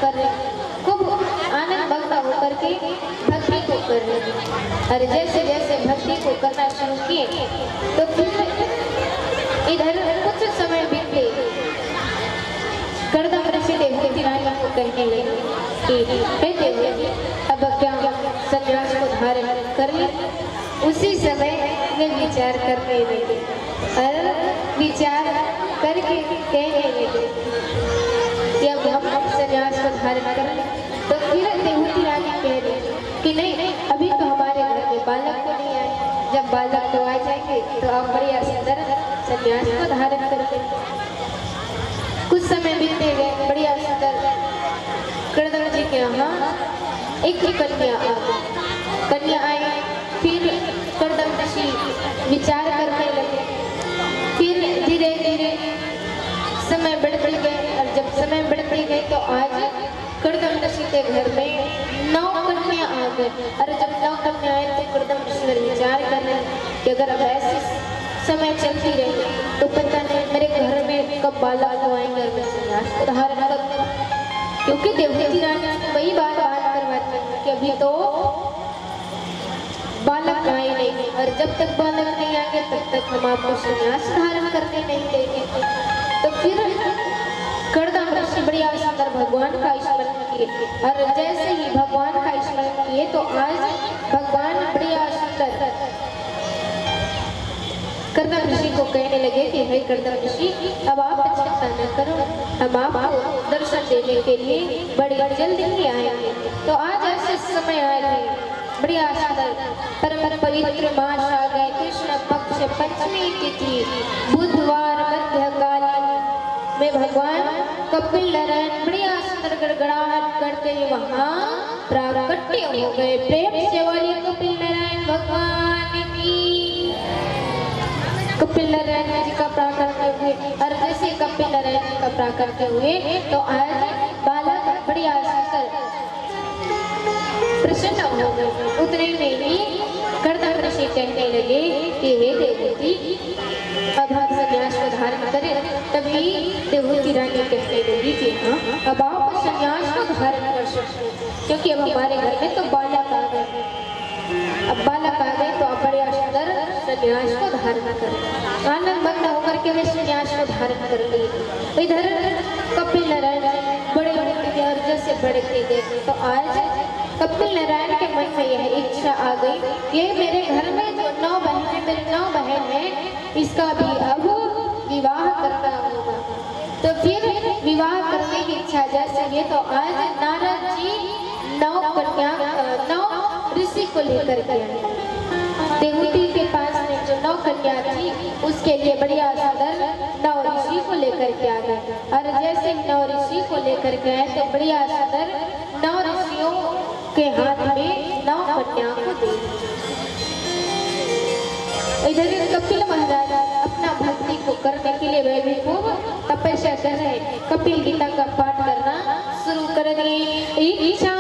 कर रहे, खूब आनंद भक्त होकर के भक्ति को कर रहे। और जैसे जैसे भक्ति को करना शुरू किए तो फिर इधर कुछ समय बीते, कर्दम ऋषि देवहूति रानी को कहने लगे कि कहते हुए अब क्या सन्यास को धारण कर ले। उसी समय वे विचार करने लगे और विचार करके कहने लगे कि अब हम सन्यास को धारण कर ले। तो फिर देवहूति रानी कह रही कि नहीं, अभी तो हमारे घर में बालक को नहीं आए, जब बालक को आ जाएंगे तो आप बढ़िया सुंदर सन्यास को धारण करते। कुछ समय बीते गए, बढ़िया सुंदर कर्दम जी के यहाँ एक ही कन्या आ गई। कन्या आई, फिर कर्दम ऋषि विचार करने लगे। फिर धीरे धीरे समय बढ़ते गए और जब समय बढ़ते गए तो आज कर्दम ऋषि के घर में 9 कन्या आ गए। और जब 9 कन्या आए तो कर्दम ऋषि विचार करने कि अगर अब ऐसे समय चलती रही तो पता नहीं मेरे घर में कब बालक आएंगे और मैं सन्यास को धारण करूंगा। क्योंकि देवहूति रानी वही बात करवाती है कि अभी तो बालक आए नहीं, और जब तक बालक नहीं आएंगे तब तक हम आपको सन्यास धारण करने नहीं देंगे। तो फिर कर्दम ऋषि बढ़िया सुंदर भगवान का स्मरण किए, और जैसे ही भगवान का स्मरण किए तो आज भगवान बढ़िया सुंदर कर्दम ऋषि को कहने लगे कि हे कर्दम ऋषि, अब आप चिंता न करो, हम आपको दर्शन देने के लिए बड़ी जल्दी ही आएंगे। तो आज ऐसे समय आए बढ़िया सुंदर परम पवित्र मास आ गए, कृष्ण पक्ष पंचमी तिथि बुधवार मध्यकालीन में भगवान कपिल नारायण बढ़िया सुंदर गड़गड़ाहट करते हुए वहां प्राकट्य हो गए। प्रेम से वाली कपिल नारायण भगवान की। कपिल नारायण जी का प्राकट्य हुए, और जैसे कपिल नारायण जी का प्राकट्य हुए तो आज बालक बढ़िया सुंदर प्रसन्न हो गए। उतने में ही कर्दम ऋषि कहने लगे कि हे देवहूति, अब हम सन्यास को धारण करें। तभी देवहूति रानी कहने लगी कि हाँ, अब आप सन्यास को धारण कर सकते, क्योंकि अब हमारे घर में तो बालक आ गए। अब बालक आ गए तो आप बढ़िया सुंदर सन्यास को धारण करें। आनंद मग्न होकर के वे सन्यास को धारण कर लिए। इधर कपिल नारायण बड़े बढ़ते और जैसे बढ़ते गए तो आज कपिल नारायण के मन में यह इच्छा आ गई, ये मेरे घर में जो 9 बहनें, मेरी 9 बहन है, इसका भी अब विवाह करना होगा। तो फिर विवाह करने की इच्छा जैसे ये तो आज नारद जी 9 ऋषि को लेकर के आए। देवहूति के पास में जो 9 कन्या थी उसके लिए बढ़िया सुंदर 9 ऋषि को लेकर के आ गए। और जैसे 9 ऋषि को लेकर के आए तो बढ़िया सुंदर 9 ऋषियों के हाथ में 9 कन्या को दे। इधर कपिल महाराज अपना भक्ति को करने के लिए वह भी खूब तपस्या कर रहे, कपिल गीता का पाठ करना शुरू कर दिए। इच्छा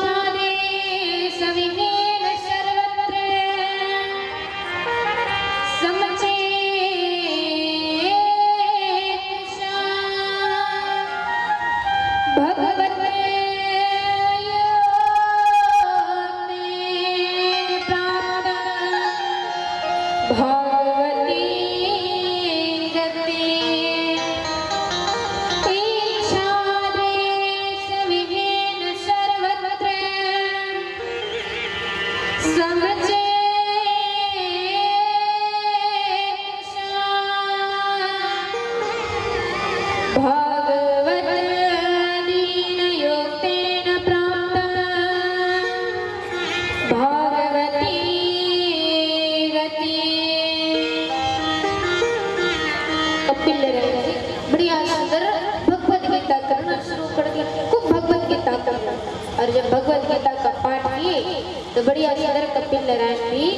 और जब भगवत गीता का पाठ किए तो बढ़िया सुंदर कपिल नारायण भी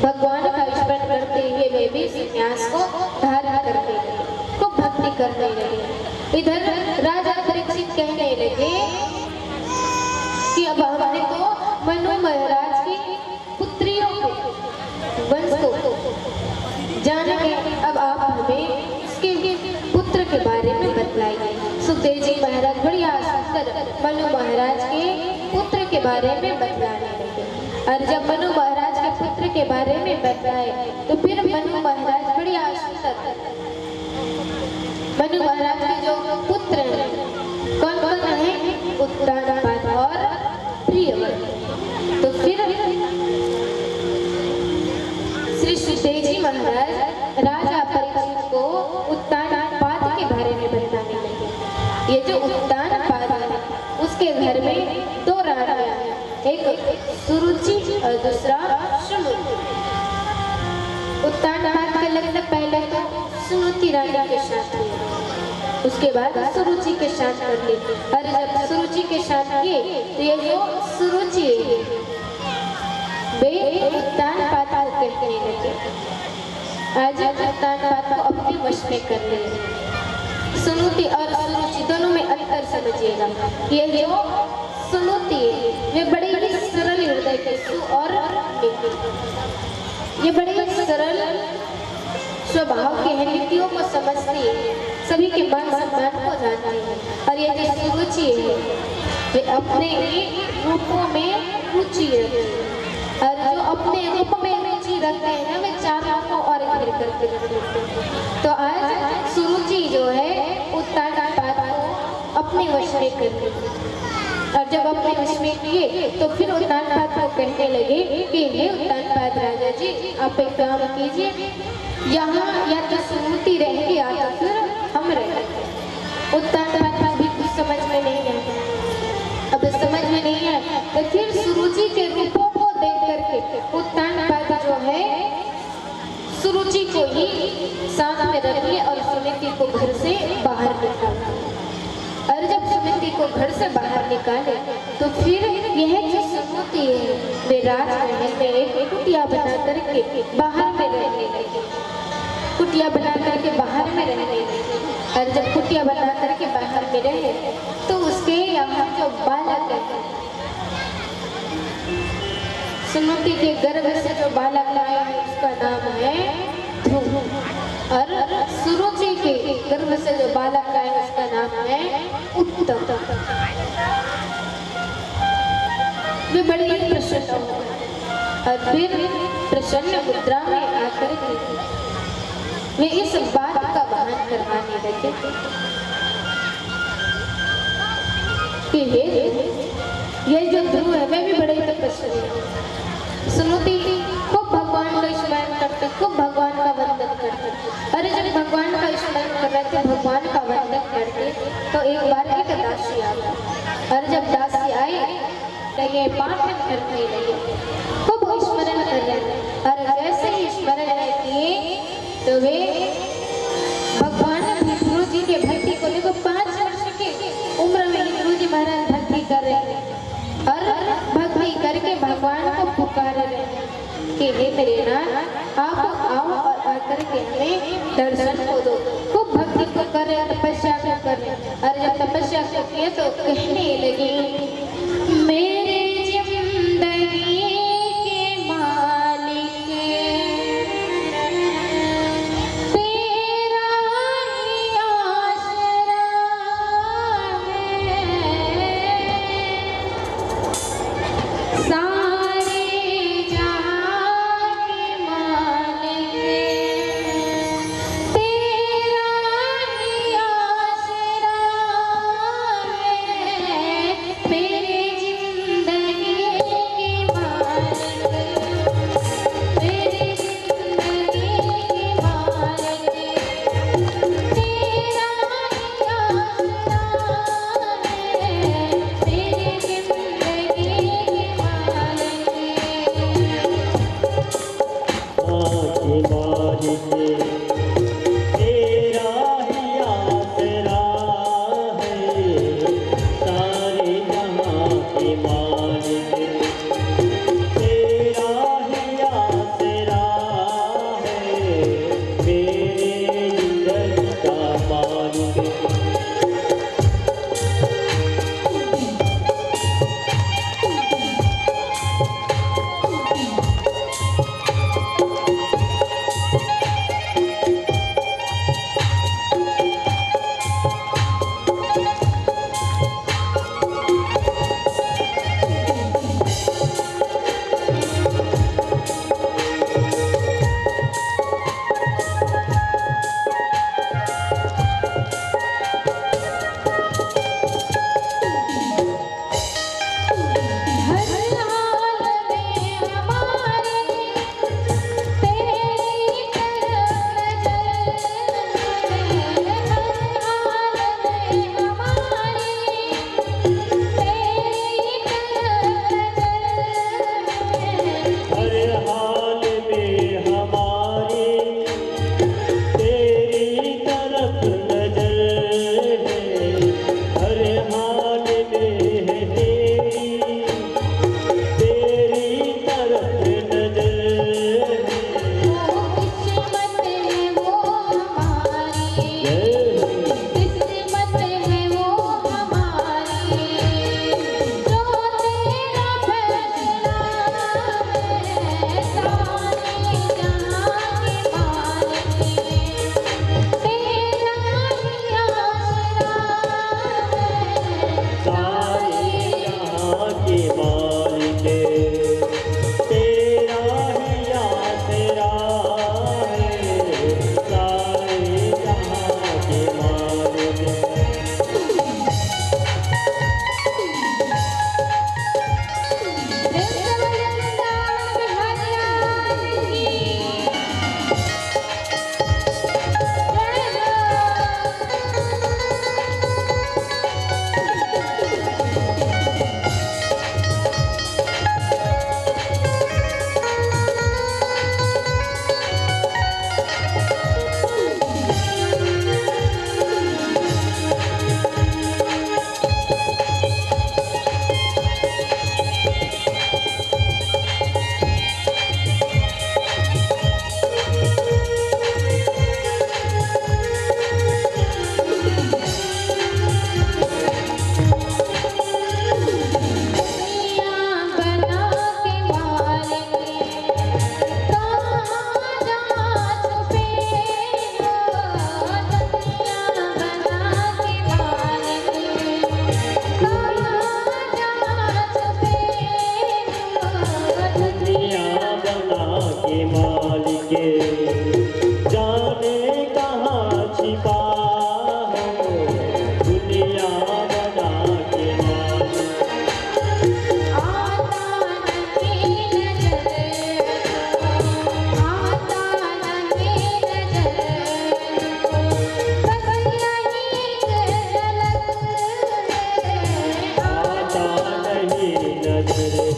भगवान का स्मरण करते हुए वे भी सन्यास को धारण करते लगे, खूब भक्ति करने लगे। इधर राजा परीक्षित कहने लगे कि अब हमने तो मनु महाराज की पुत्रियों के वंश को जान गए, अब आप हमें इसके पुत्र के बारे में बतलाइए। सुखदेव जी महाराज बढ़िया सुंदर मनु महाराज के पुत्र के बारे में बतलाने लगे। और जब मनु महाराज के पुत्र के बारे में बताए तो फिर मनु महाराज बड़ी आश्चर्य। मनु महाराज के जो पुत्र हैं कौन कौन है? उत्तानपाद और प्रियव्रत। तो फिर श्री सुखदेव जी महाराज राजा परीक्षित को उत्तानपाद के बारे में बताने लगे। ये जो उत्तानपाद है उसके घर में दो रानियां हैं, एक सुरुचि और दूसरा सुमति। उत्तानपाद का लग्न पहले तो सुमति रानी के साथ हुआ, उसके बाद सुरुचि के साथ कर ली। और जब सुरुचि के साथ किए तो ये जो सुरुचि है वे उत्तानपाद को कहने लगे। आज उत्तानपाद को अपने वश में कर लिए। सुमति और सुरुचि दोनों में अंतर समझिएगा। ये जो सुमति वे बड़े ही सरल हृदय के और ये बड़े ही सरल स्वभाव के हैं, नीतियों को समझती है, सभी के मान सम्मान को जानती है। और ये जो सुरुचि है वे अपने रूपों में रुचि रखती है। और जो अपने रूप में रुचि रखते हैं ना वे चारों को और घेर करके रखते हैं। तो आज सुरुचि जो है उत्तानपाद को अपने वश में करती है। और जब अपने वश में किए तो फिर उत्तानपाद को कहने लगे कि हे उत्तानपाद राजा जी, आप एक काम कीजिए, यहाँ या तो सुमति रहेगी या तो फिर हम रहेंगे। उत्तानपाद भी कुछ समझ में नहीं आया। अब समझ में नहीं आया तो फिर सुरुचि के रूपों को देख करके उत्तानपाद जो है सुरुचि को ही साथ में रख लिया और सुमति को घर से बाहर निकाला। और जब सुमति को घर से बाहर निकाले तो फिर यह जो सुमति है वे राजमहल में एक कुटिया बना करके बाहर में रहने लगी। कुटिया बना करके बाहर में रहने लगी। और जब कुटिया बना करके बाहर में रहे तो उसके यहाँ जो बालक है, सुमति के गर्भ से जो बालक आया है उसका नाम है ध्रुव। और सुरुचि के गर्भ से जो बालक आया है उसका नाम है उत्तम। वे बड़ी प्रसन्न हो और फिर प्रसन्न मुद्रा में आकर के वे इस बात का बहन करवाने लगे कि ये जो ध्रुव है वे भी बड़े तपस्वी है। सुमति खूब भगवान का स्मरण करते, खूब भगवान का वंदन करते। अरे जब भगवान का स्मरण कर रहे थे, भगवान का वंदन करते तो एक बार एक दासी आ गई। और जब दासी आई तो ये पाठ करने लगे, खूब स्मरण कर रहे थे। और जैसे ही स्मरण किए तो वे भगवान विष्णु जी के भक्ति को देखो 5 वर्ष की उम्र में विष्णु जी महाराज भक्ति कर रहे हैं। और भक्ति करके भगवान को पुकार रहे हैं कि हे मेरे नाथ आप आओ और आकर के हमें दर्शन को दो। खूब भक्ति को कर रहे, तपस्या को कर रहे। और जब तपस्या को किए तो कहने लगे मेरे जिंदगी के मालिक तेरा ही आसरा है, सारे जहां के मालिक तेरा ही आसरा है, मेरे जिंदगी के मालिक, मेरे जिंदगी के मालिक तेरा ही आसरा है, मेरे जिंदगी के मालिक।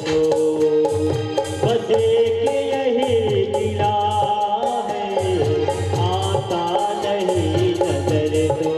तो बस एक यही गिला है, आता नहीं नजर तो।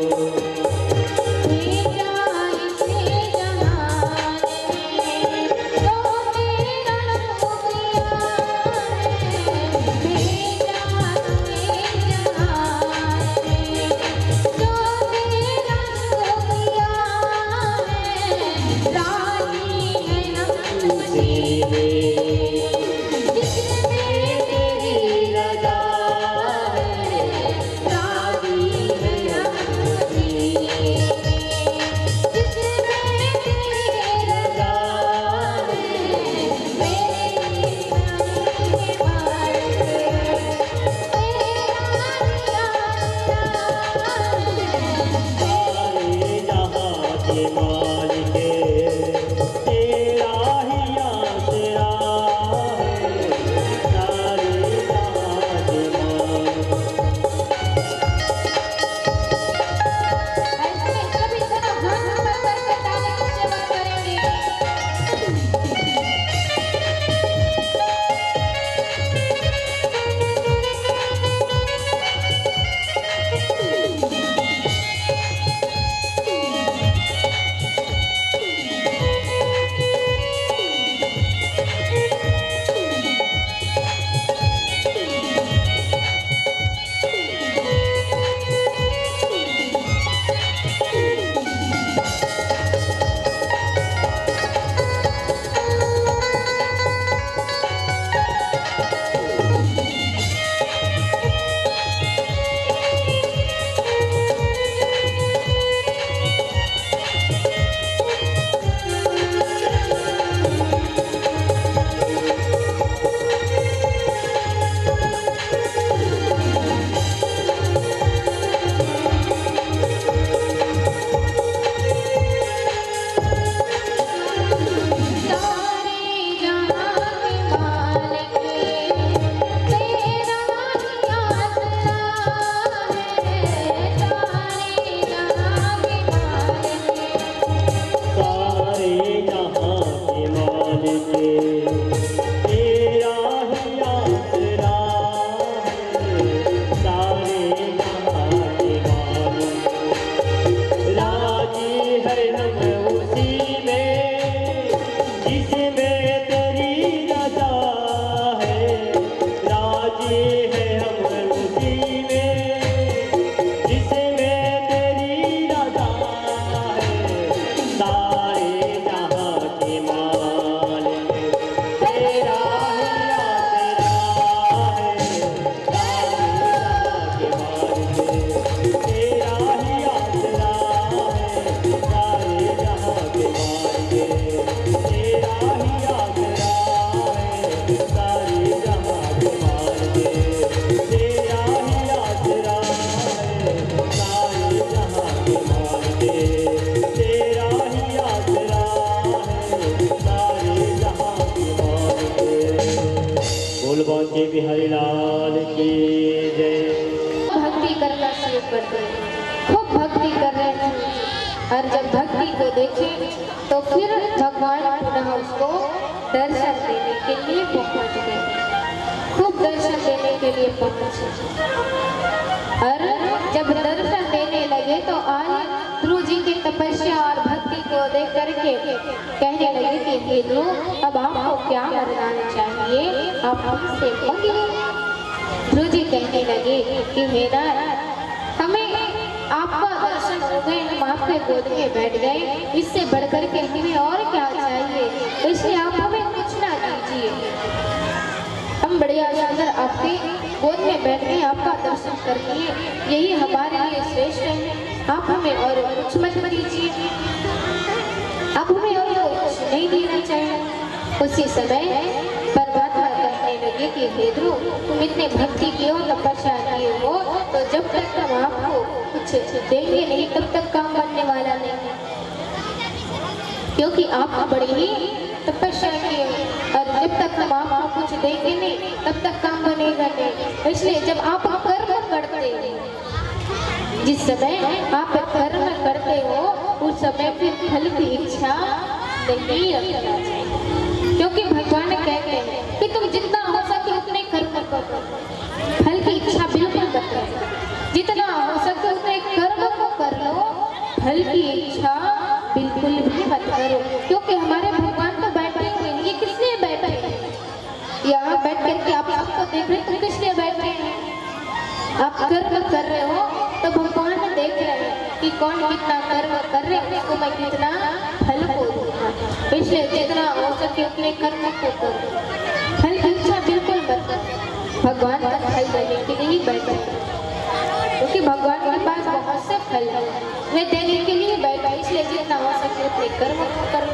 बांके बिहारी लाल की जय। भक्ति करना शुरू कर दे, खूब भक्ति कर रहे हैं और जब भक्ति को देखे तो फिर भगवान पुनः उसको दर्शन देने के लिए पहुंच गए, खूब दर्शन देने के लिए पहुंचे और जब दर्शन देने लगे तो आज ध्रुव जी की तपस्या और भक्ति को देख करके कहने लगे कि हे ध्रुव अब आपको क्या वरदान चाहिए, आप हमसे मांगिए। ध्रुव जी कहने लगे कि मेरा हमें आपका दर्शन हो गए, हम आपके गोद में बैठ गए, इससे बढ़कर के हमें और क्या चाहिए, इसलिए आप हमें कुछ ना दीजिए, हम बढ़िया सुंदर आपके गोद में बैठ के आपका दर्शन करके यही हमारे लिए श्रेष्ठ है, आप हमें और कुछ मत दीजिए, आप हमें और कुछ नहीं देना चाहिए। उसी समय परमात्मा कहने लगे कि हे ध्रुव तुम इतने भक्ति की हो, तपस्या किए हो, तो जब तक हम आपको कुछ देंगे नहीं तब तक काम बनने वाला नहीं, क्योंकि आप बड़ी ही तपस्या किए और जब तक हम आपको कुछ देंगे नहीं तब तक काम बनेगा नहीं। इसलिए जब आप कर्म करते हो, जिस समय आप कर्म करते हो उस समय फिर फल की इच्छा नहीं रखना चाहिए, फल की इच्छा बिल्कुल भी मत करो, क्योंकि हमारे भगवान तो बैठे हुए हैं। ये किस लिए बैठे हैं? यहाँ बैठ करके आप सबको देख रहे तो किस लिए बैठे हैं? आप कर्म कर रहे हो तो भगवान देख रहे हैं कि कौन कितना कर्म कर रहे हैं, उसको मैं कितना फल को दूंगा। इसलिए जितना हो सके उतने कर्म को करो। फल की इच्छा बिल्कुल मत करो, भगवान का फल देने के लिए ही बैठे हैं, क्योंकि भगवान के पास बहुत से फल है, वे देने के लिए बैठा। इसलिए जितना हो सके उतने कर्म को करो।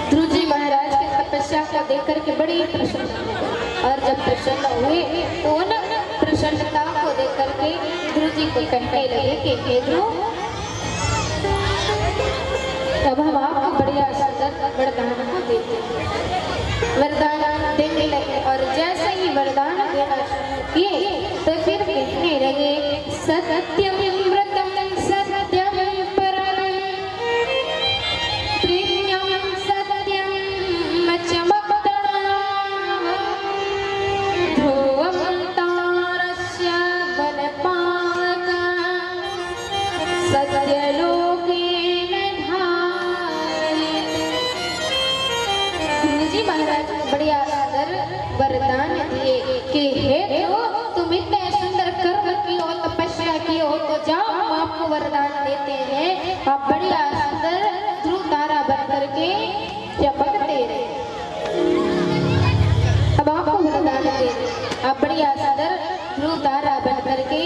ध्रुव जी महाराज की तपस्या को देख करके बड़ी प्रसन्न हुए, और जब प्रसन्न हुए तो उन प्रसन्नता को देख करके ध्रुव जी को कहने लगे कि हे ध्रुव, अब हम आपको बढ़िया सुंदर वरदान को देते हैं। वरदान देने लगे, और जैसे ही वरदान देना शुरू किए तो फिर कहने लगे सत्यम व्रतम सत्यम परम प्रेम्यम सत्यम चमकतम ध्रुवं तारस्य वनपावक सत्यलोकेन धारित। जी महाराज को बढ़िया सुंदर वरदान दिए कि हे ध्रुव, तुम इतने सुंदर कर्म की हो, तपस्या की हो, तो जाओ हम आपको वरदान देते हैं, आप बढ़िया सुंदर ध्रुव तारा बन करके चमकते रहे। अब आपको वरदान दे रहे, आप बढ़िया सुंदर ध्रुव तारा बन करके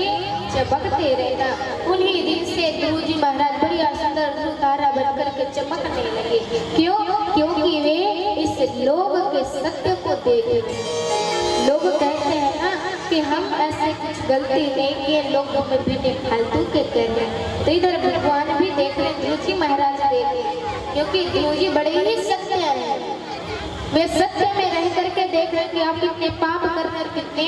चमकते रहना। उन्हीं दिन से ध्रुव जी महाराज बढ़िया सुंदर ध्रुव तारा बन करके चमकने लगे। क्यों? क्योंकि वे इस लोग के सत्य को देख रहे। लोग कहते हैं ना कि हम ऐसे कुछ गलती नहीं किए, लोगों में भी फालतू के कर रहे हैं, तो इधर भगवान भी देख रहे, ध्रुव जी महाराज देख रहे, क्योंकि ध्रुव जी बड़े ही सत्य हैं। वे सत्य में रह करके देख रहे कि आप कितने पाप कर रहे, कितने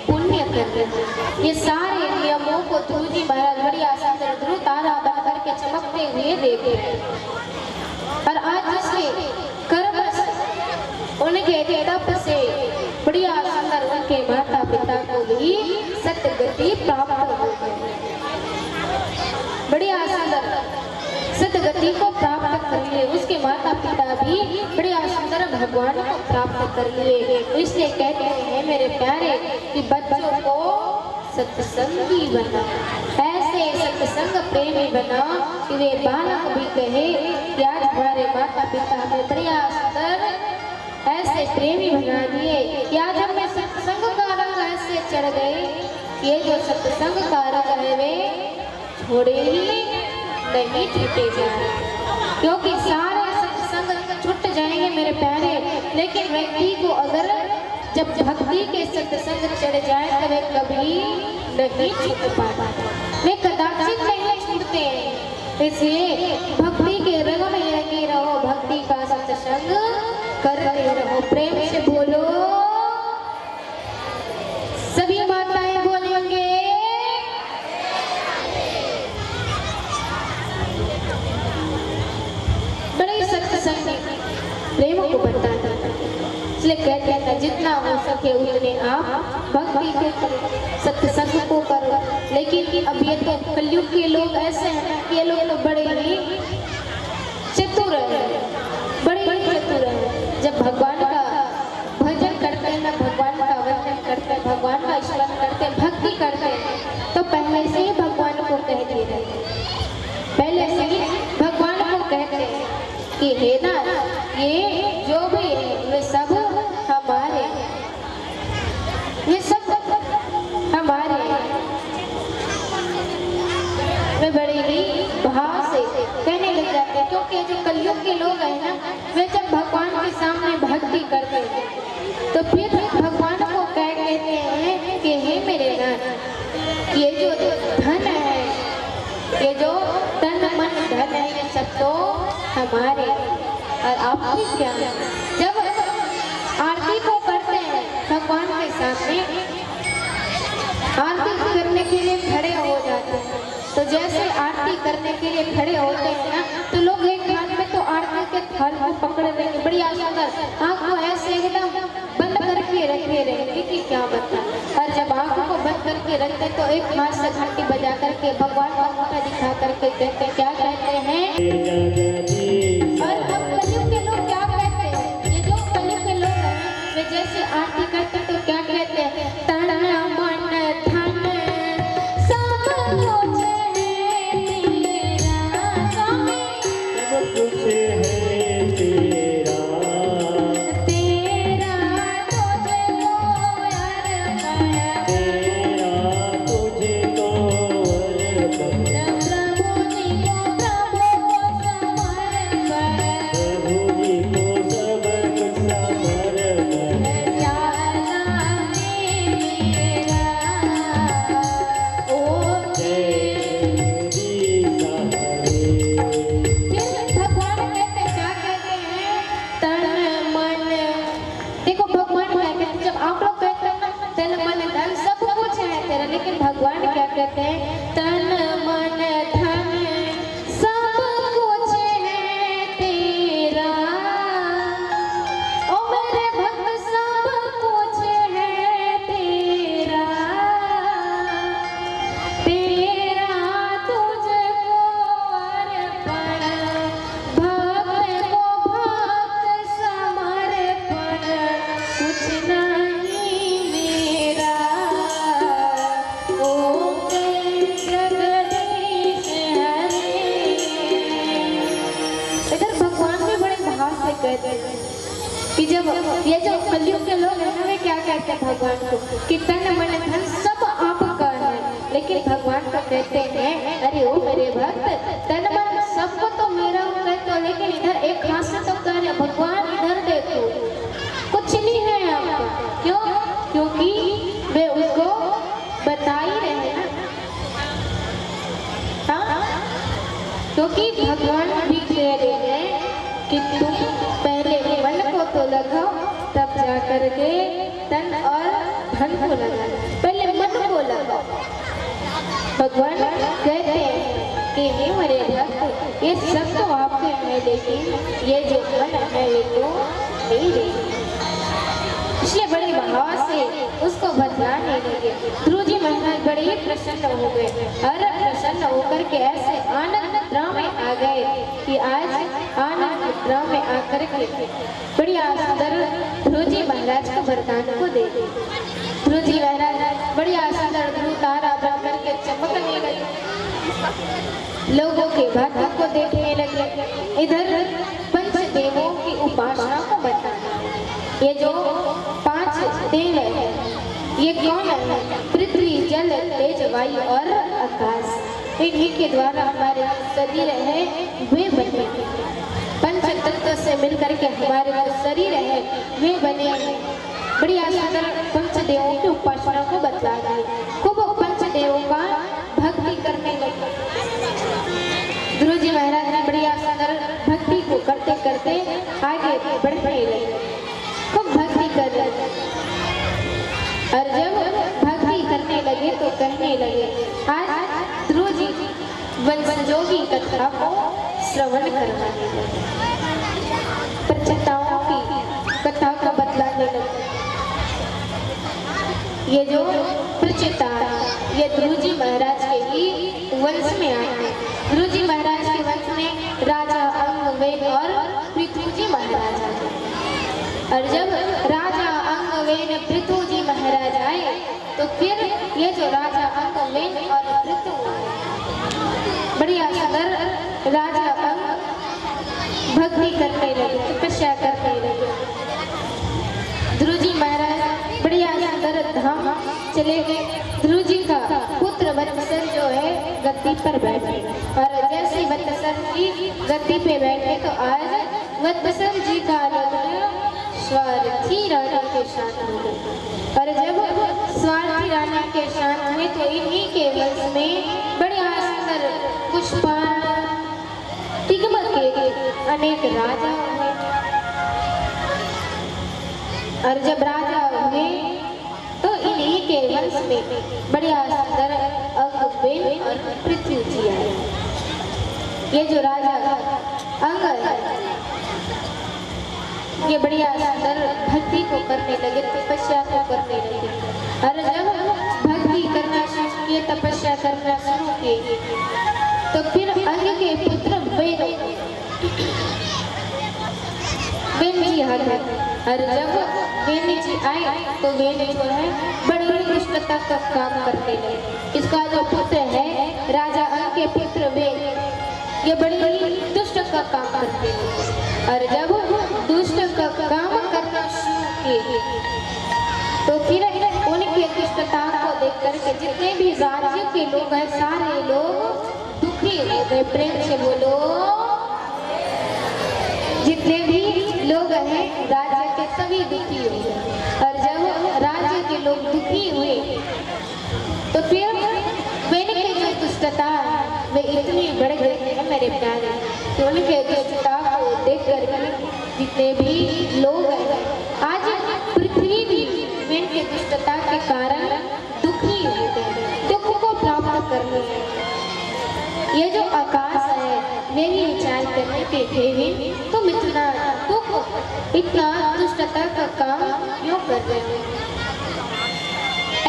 पुण्य कर रहे हैं। ये सारे नियमों को ध्रुव जी महाराज बढ़िया सुंदर ध्रुव तारा बन करके चमकते हुए देख रहे। और आज जिसके कर्म उनके तप से बढ़िया सुंदर उनके माता पिता को भी सतगति प्राप्त हो गई। बढ़िया सुंदर सतगति को प्राप्त कर लिए, उसके माता पिता भी बढ़िया सुंदर भगवान को प्राप्त कर लिए। इसलिए कहते हैं मेरे प्यारे कि बच्चों को सत्संगी बना, ऐसे सत्संग प्रेमी बना कि वे बालक भी कहे कि आज हमारे माता पिता हमें बढ़िया सुंदर ऐसे प्रेमी बना दिए कि आज हमें सत्संग का रंग ऐसे चढ़ गए। ये जो सत्संग का रंग है वे छोड़े ही नहीं छूटे जाए, क्योंकि सारे सत्संग छूट जाएंगे मेरे प्यारे, लेकिन व्यक्ति को अगर जब भक्ति के सत्संग चढ़ जाए तो वे कभी नहीं छूट पाता, वे कदाचित नहीं छूटते हैं। इसलिए भक्ति के रंग में लगे रहो, भक्ति का सत्संग करते रहो। प्रेम से बोलो, सभी माताएं बोलेंगे। बड़े सत्संग प्रेम को बताता है, इसलिए कहते हैं जितना हो सके उतने आप भक्ति के सत्संग को करो। लेकिन अब ये तो कलयुग के लोग ऐसे हैं, ये लोग तो बड़े ही चतुर हैं, बड़े ही चतुर हैं। जब भगवान का भजन करते हैं ना, भगवान का वंदन करते हैं, भगवान का स्मरण करते हैं, भक्ति करते हैं, तो पहले से ही भगवान को कह दिए रहते हैं, पहले से ही भगवान को कहते हैं कि हे ना, ये जो भी है वे सब हमारे, ये सब हमारे। वे बड़े ही भाव से कहने लग जाते हैं, क्योंकि जो कलयुग के लोग हैं ना, वे जब भगवान के सामने भक्ति करते हैं तो फिर भगवान को कह कहते हैं कि हे मेरे नाथ, ये जो धन है, ये जो तन मन धन है, ये सब तो हमारे, और आपकी क्या है। जब आरती को करते हैं भगवान के सामने, आरती करने के लिए खड़े हो जाते हैं, तो जैसे आरती करने के लिए खड़े होते हैं ना, तो लोग एक हाथ में तो आरती के थाल को पकड़ लेंगे, बढ़िया सुंदर आँख को ऐसे एकदम बंद करके रखे रहेंगे कि क्या बता, और जब आँख को बंद करके रखते तो एक हाथ से घंटी बजा करके भगवान का मुखा दिखा करके कहते क्या कहते हैं। और अब कलयुग के लोग क्या कहते हैं, ये जो कलयुग के लोग हैं वे जैसे आरती करते तो क्या कहते हैं, तन मन धन सब कुछ है तेरा स्वामी, सब कुछ है तेरा, तेरा तुझको अर्पण, तेरा तुझको अर्पण, प्रभु जी को समर्पण, प्रभु जी को सब कुछ समर्पण, प्यारा मेरा ओ जय जी सारे। फिर भगवान कहते क्या कहते हैं, तन मन, देखो भगवान क्या कहते हैं, जब आप लोग कहते हैं ना तन मन धन सब कुछ है तेरा, लेकिन भगवान क्या कहते हैं, तन मन धन सब कुछ है तेरा, ओ मेरे भक्त सब कुछ है तेरा, तेरा तुझको अर्पण, भक्त को भक्त समर्पण, कुछ नहीं मेरा, ओम जगदीश हरे। इधर भगवान भी बड़े भाव से कहते हैं कि जब ये जो कलयुग के लोग हैं ना वे क्या कहते हैं भगवान को कि तन मन धन सब आपका है, लेकिन भगवान को कहते हैं अरे ओ मेरे भक्त तन मन सबको तो मेरा हो कहते हो, लेकिन इधर एक हाथ से तो कह रहे भगवान इधर देखो कुछ नहीं है आपका, क्यों, क्योंकि वे उसको बता ही रहे हैं ना, हाँ, क्योंकि भगवान भी कह रहे हैं कि तुम पहले मन को तो लगाओ तब जा करके तन और धन को लगाओ, पहले मन को लगाओ। भगवान कहते हैं कि हे मेरे भक्त ये सब तो आपके हैं, लेकिन ये जो मन है ये तो मेरे, इसलिए बड़े भाव से उसको बतलाने लगे। ध्रुव जी महाराज बड़े ही प्रसन्न हो गए और प्रसन्न होकर के ऐसे आनंद मुद्रा में आ गए कि आज आनंद मुद्रा में आकर के बड़ी सुंदर ध्रुव जी महाराज को वरदान को दे दी। ध्रुव जी महाराज बड़ी सुंदर ध्रुव तारा ब्राह्मण के चमकने लगे, लोगों के भाग्य को देखने लगे। इधर पंचदेवों की उपासना को बताना, ये जो 5 देव है ये कौन है, पृथ्वी जल तेज वायु और आकाश, इन्हीं के द्वारा हमारे शरीर है वे बने, पंच तत्व से मिलकर के हमारे जो शरीर है वे बने। बड़ी सुंदर पंचदेवों की उपासना को बतला दी, खूब पंचदेवों का भक्ति करने लगे। ध्रुव जी महाराज ने बड़ी सुंदर भक्ति को करते करते आगे बढ़ने लगे, खूब भक्ति कर रहे थे। और जब भक्ति करने लगे तो कहने लगे आज ध्रुव जी वंशजोगी कथा को श्रवण करवाने लगे, प्रचेताओं की कथा को बतलाने लगे। ये जो प्रचेता ये ध्रुव जी महाराज के ही वंश में आए हैं। ध्रुव जी महाराज के वंश में राजा अंगवेन और पृथु जी महाराज आए, और जब राजा अंगवेन पृथु जी महाराज आए तो फिर ये जो राजा अंगवेन और पृथु बढ़िया सुंदर राजा अंग भक्ति करने लगे, तपस्या करने लगे। ध्रुव जी महाराज बढ़िया सुंदर धाम चले गए। ध्रुव जी का पुत्र वत्सल जो है गद्दी पर बैठे, और जैसे वत्सल जी गद्दी पे बैठे तो आज वत्सल जी का लग्न स्वार्थी रानी के साथ हो गया, और जब स्वार्थी रानी के साथ हुए तो इन्हीं के वंश में बढ़िया सुंदर पुष्पान तिगमत के अनेक राजा हुए, और जब राजा हुए तो इन्हीं के वंश में बढ़िया सुंदर अंगवेन और पृथ्वी जी आए। ये जो राजा अंग ये बढ़िया सुंदर भक्ति को करने लगे, तपस्या को करने लगे, और जब भक्ति कर ये तपस्या करना शुरू की तो फिर अन्य के पुत्र वेन जी आ गए। और जब वेन जी आए तो वेन जो है बड़ी ही दुष्टता का काम करते लगे। इसका जो पुत्र है राजा अंग के पुत्र वेन, ये बड़ी ही दुष्ट का काम करते हैं। और जब दुष्ट का काम करना शुरू किए तो फिर उनकी दुष्टता को देख करके जितने भी राज्य के लोग हैं सारे लोग दुखी हो गए। प्रेम से बोलो, जितने भी लोग हैं राज्य के सभी दुखी हो गए। और जब राज्य के लोग दुखी हुए तो फिर मैंने की जो दुष्टता वे इतनी बढ़ गई है मेरे प्यारे, तो उनके दुष्टता को देख कर जितने भी लोग हैं आज पृथ्वी भी उनके दुष्टता के कारण दुखी हो गए, दुख को प्राप्त कर लिए। ये जो आकाश है वे भी विचार करने के थे तुम इतना दुख इतना दुष्टता का काम क्यों कर रहे हो,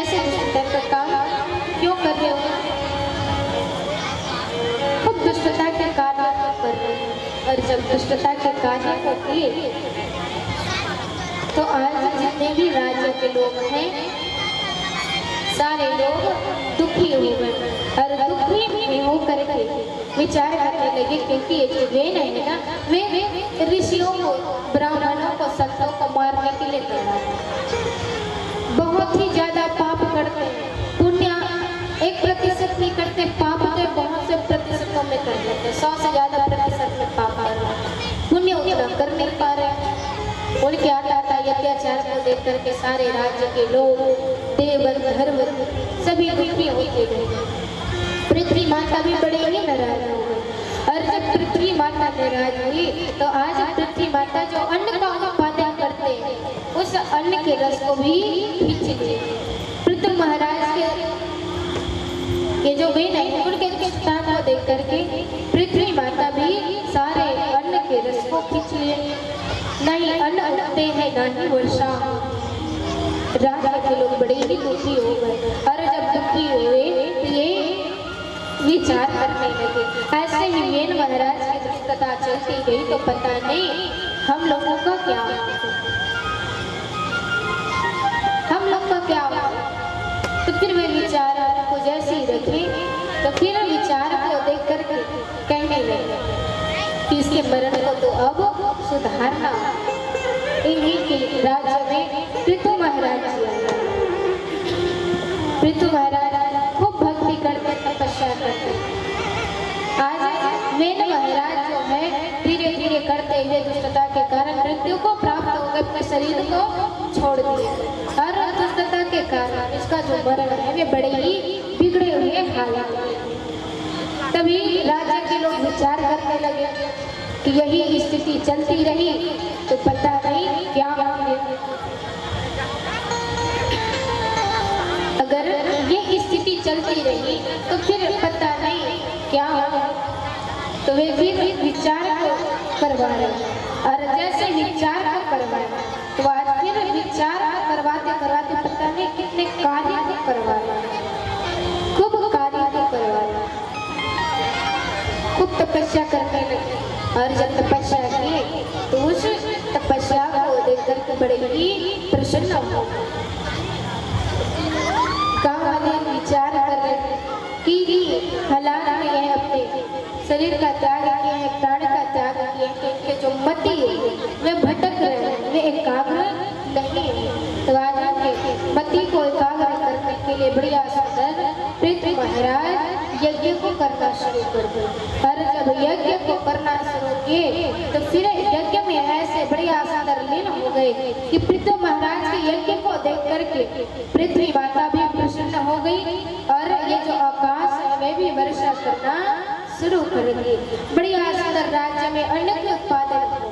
ऐसे दुष्टता का काम क्यों कर रहे हो, खूब दुष्टता के कार्य कर रहे हो। और जब दुष्टता के कार्य को किए तो आज जितने भी राज्य के लोग हैं सारे लोग दुखी हो गए। और दुखी हो करके विचार करने लगे, क्योंकि ये जो वेन है ना वे ऋषियों को ब्राह्मणों को संतों को मारने के लिए तैयार है। बहुत ही ज्यादा पाप करते हैं, पुण्य 1% नहीं करते, पाप तो बहुत से प्रतिशतों में कर लेते हैं, 100 से ज्यादा प्रतिशत में पाप कर रहे हैं, पुण्य उतना कर नहीं पा रहे हैं। उनके आता अत्याचार को देख करके सारे राज्य के लोग देवन धर्म सभी दुखी होते गए। पृथ्वी माता भी बड़े ही नाराज हो गई। और जब पृथ्वी माता नाराज हुई तो आज पृथ्वी माता जो अन्न का उत्पादन करते हैं उस अन्न के रस को भी खींच लिए। पृथ्वी महाराज के ये जो वेन है उनके दुष्टता को देख करके पृथ्वी माता भी सारे अन्न के रस को खींच लिए। नहीं अन्न उगते हैं ना ही वर्षा। राज्य के लोग बड़े ही दुखी हो गए। और जब दुखी हुए तो ये विचार करने लगे, ऐसे ही वेन महाराज की दुष्टता चलती गई तो पता नहीं हम लोगों का क्या होगा, हम लोग का क्या होगा। तो फिर वे विचार को जैसे ही रखे तो फिर विचार को देख करके कहने लगे कि इसके मरण को तो अब सुधारना। इन्हीं के राज्य में पृथु महाराज खूब भक्ति करते तपस्या करते। आज वेन महाराज जो है धीरे धीरे करते हुए दुष्टता के कारण मृत्यु को प्राप्त हो गए, अपने शरीर को छोड़ दिया। और दुष्टता के कारण इसका जो मरण है वे बड़े ही बिगड़े हुए हालत में। तभी राज्य के लोग विचार करने लगे कि यही स्थिति चलती रही तो पता नहीं क्या होंगे। अगर ये स्थिति चलती रही तो फिर पता नहीं क्या होगा। तो वे फिर विचार को करवा रहे और जैसे विचार को करवाए तो आज फिर विचार को करवाते करवाते पता नहीं कितने कार्य को करवाए, खूब कार्य को करवाए, खूब तपस्या करने लगे। और जब तपस्या की तो उस तपस्या को देखकर के बड़े ही प्रसन्न हो। गाँव वाले विचार कर रहे कि हालात में यह अपने शरीर का त्याग किए हैं, प्राण का त्याग किए हैं, इनके जो मति है वे भटक रहे हैं, वे एकाग्र नहीं है। तो आज उनके मति को एकाग्र करने के लिए बढ़िया सुंदर पृथ्वी महाराज यज्ञ को करना शुरू कर दिया। और जब यज्ञ को करना शुरू किए तो फिर यज्ञ में ऐसे बढ़िया सुंदर लीन हो गए कि पृथ्वी महाराज के यज्ञ को देख करके पृथ्वी माता भी प्रसन्न हो गई। और ये जो आकाश है वे भी वर्षा करना शुरू कर दिए। बढ़िया सुंदर राज्य में अन्न के उत्पादन हो।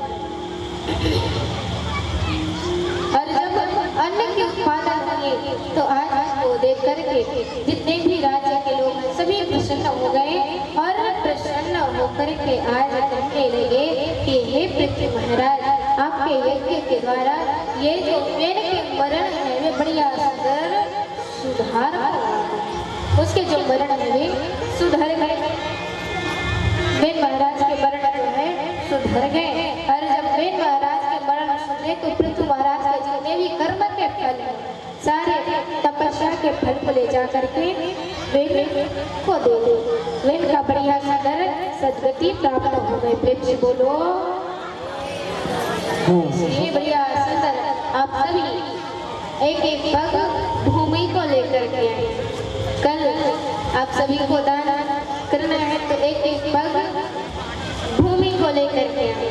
और जब अन्न के उत्पादन हुए तो आज को देख करके जितने भी राज्य के लोग सभी प्रसन्न हो गए। और प्रसन्न होकर के आज कहने लगे कि हे पृथ्वी महाराज, आपके यज्ञ के द्वारा ये जो वेन के मरण है वे बढ़िया सुंदर सुधार हुआ। उसके जो वर्ण है वे सुधर गए। बेन महाराज के वर्ण जो है सुधर गए। और जब बेन महाराज के वर्ण सुधरे तो पृथु महाराज के जितने भी कर्म के फल सारे तपस्या के फल को ले जा करके वेन को दे दे। वेन का बढ़िया सुंदर सदगति प्राप्त हो गए। प्रेम से बोलो ये बढ़िया सुंदर। आप सभी एक एक पग भूमि को लेकर के आए। कल आप सभी को दान करना है तो एक एक पग भूमि को लेकर के आए।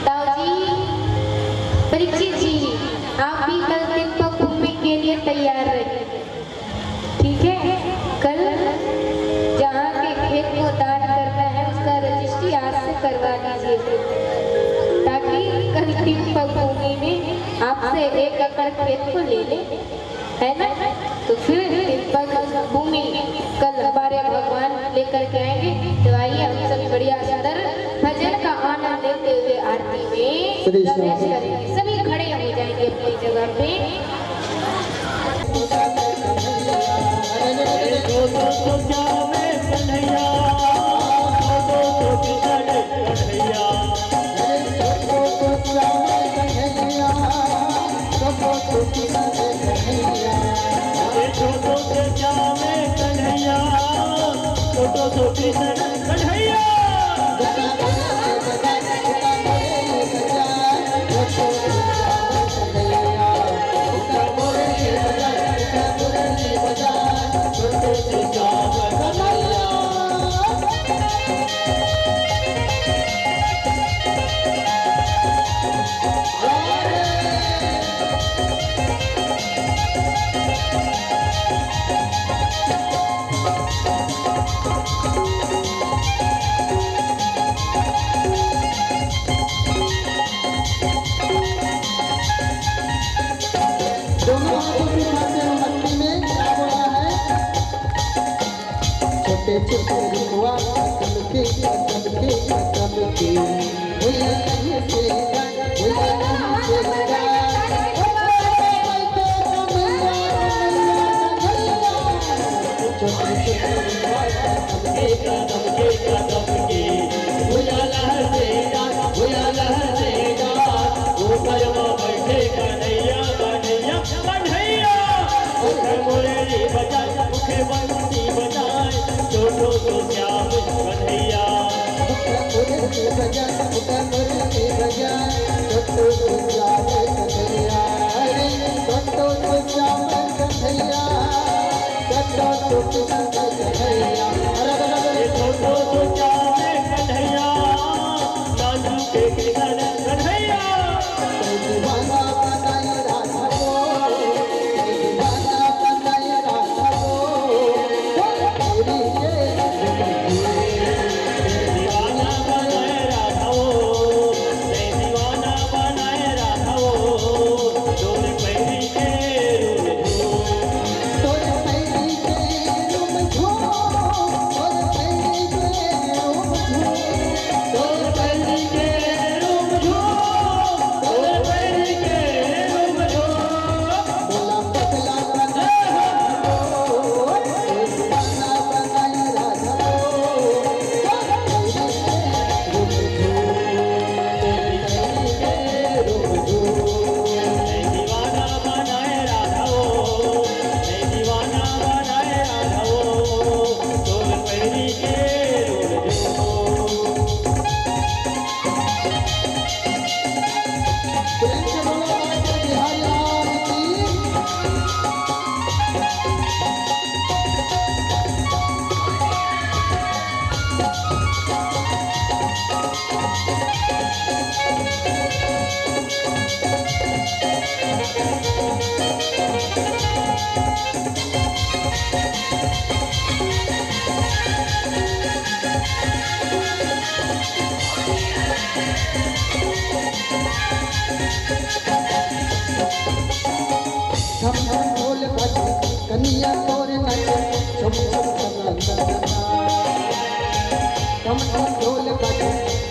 ताऊ जी, परीक्षित जी, आप भी कल दिन को भूमि के लिए तैयार रहिए, ठीक है। कल जहाँ के खेत को दान करना है उसका रजिस्ट्री आज से करवा लीजिए, ताकि कल दिन को भूमि में आपसे 1 एकड़ खेत को ले ले, है ना। तो फिर भूमि कल हमारे भगवान लेकर के आएंगे। तो आइए हम सभी बढ़िया सुंदर भजन का आनंद लेते हुए आरती में प्रवेश करेंगे। सभी खड़े हो जाएंगे अपनी जगह पे।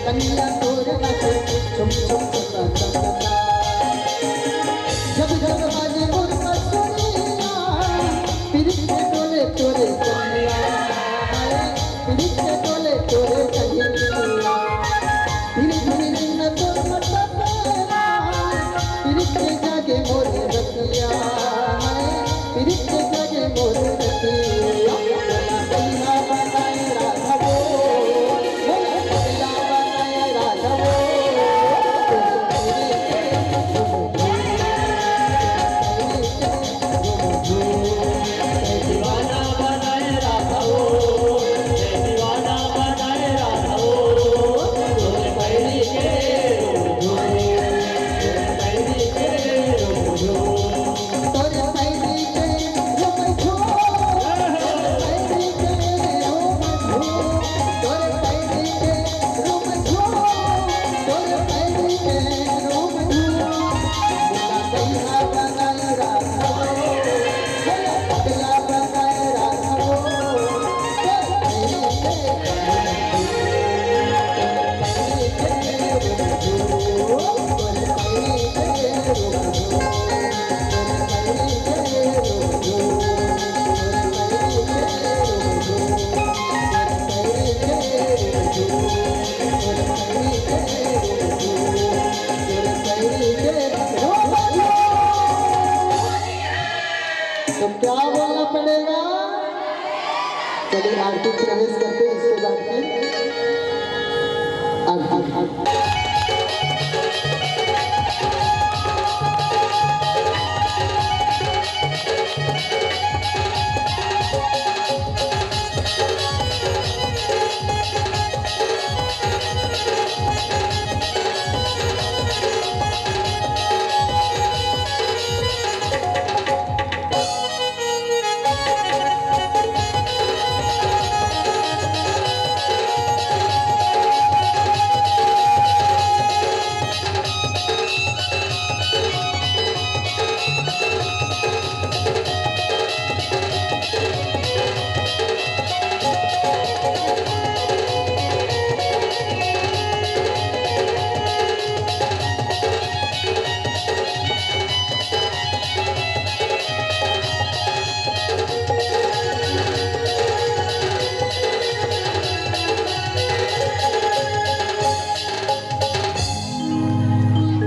कन्या तोर नाचे चुम चुम चला चला जब जब बाजे मोर मसूरिया फिर से डोले तोरे कन्या क्या बोलना पड़ेगा? चलिए आरती प्रवेश करते हैं, इसके बाद फिर आरती।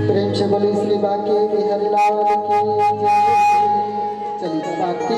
प्रेम से बोली श्री बाके बिहारी लाल की जय। चलिए भक्ति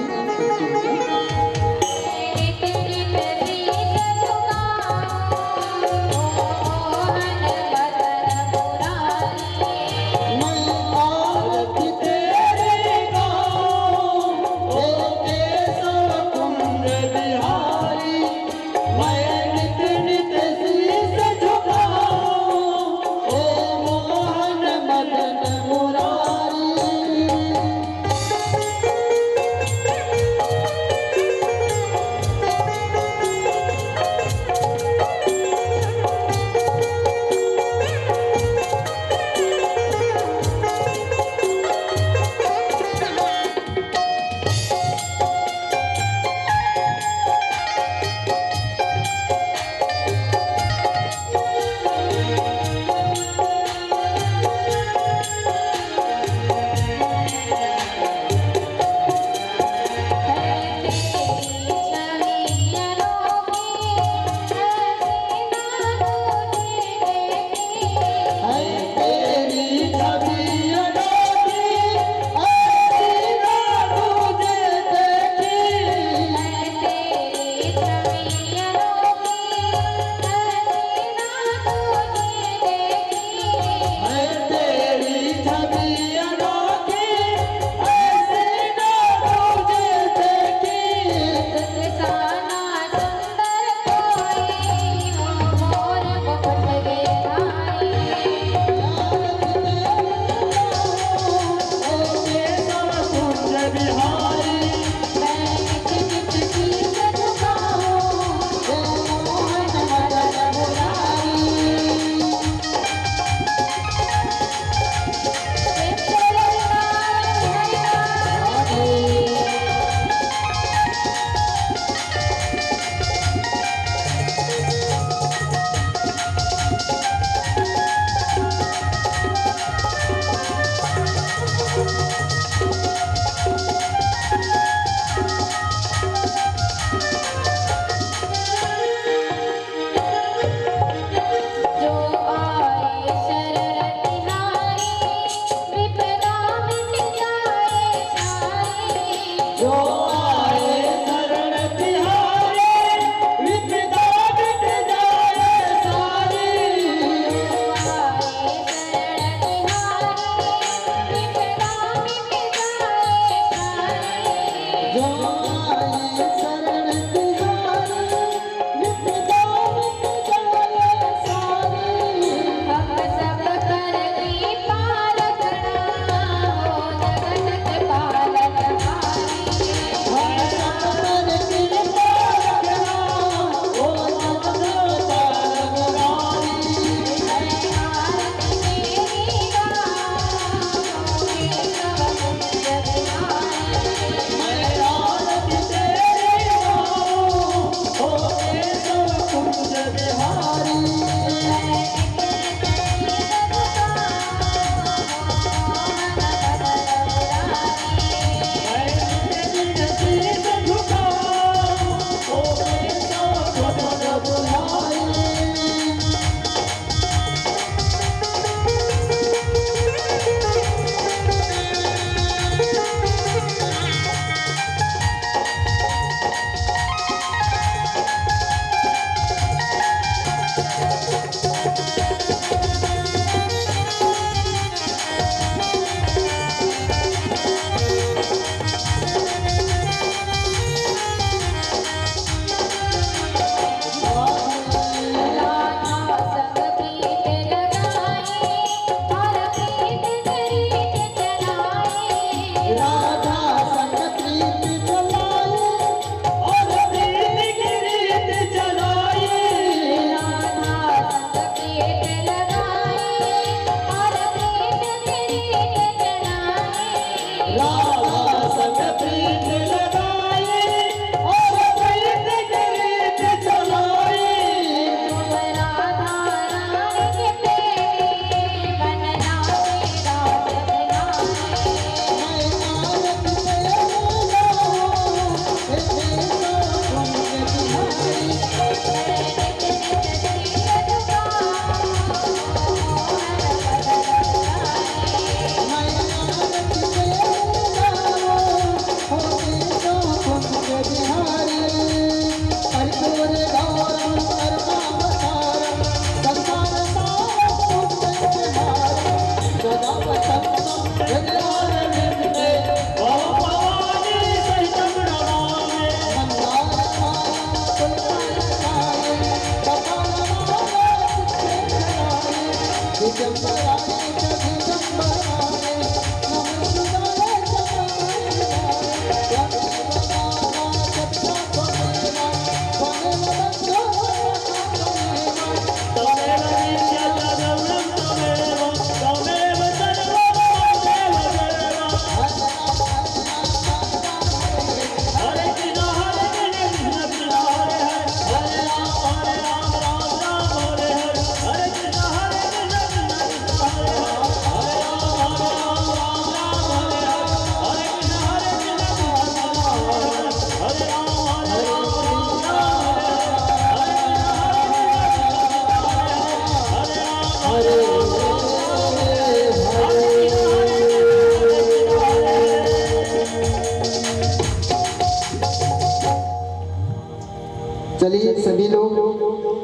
चलिए सभी लोग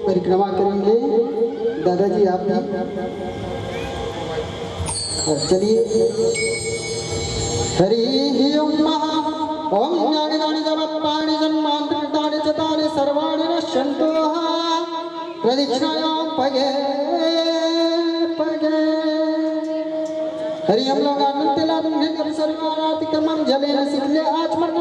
परिक्रमा करेंगे। दादाजी आप भी चलिए। हरि ओम ओम ज्ञानि गानि जपत्तानि जन्मान्तरितानि च तानि सर्वाणि नश्यन्तु प्रदक्षिणायां पगे पगे। हरि हम लोग आनंद तेला दुम्हे कर सर्वाराति क्रमं जलेन सिखले आचमन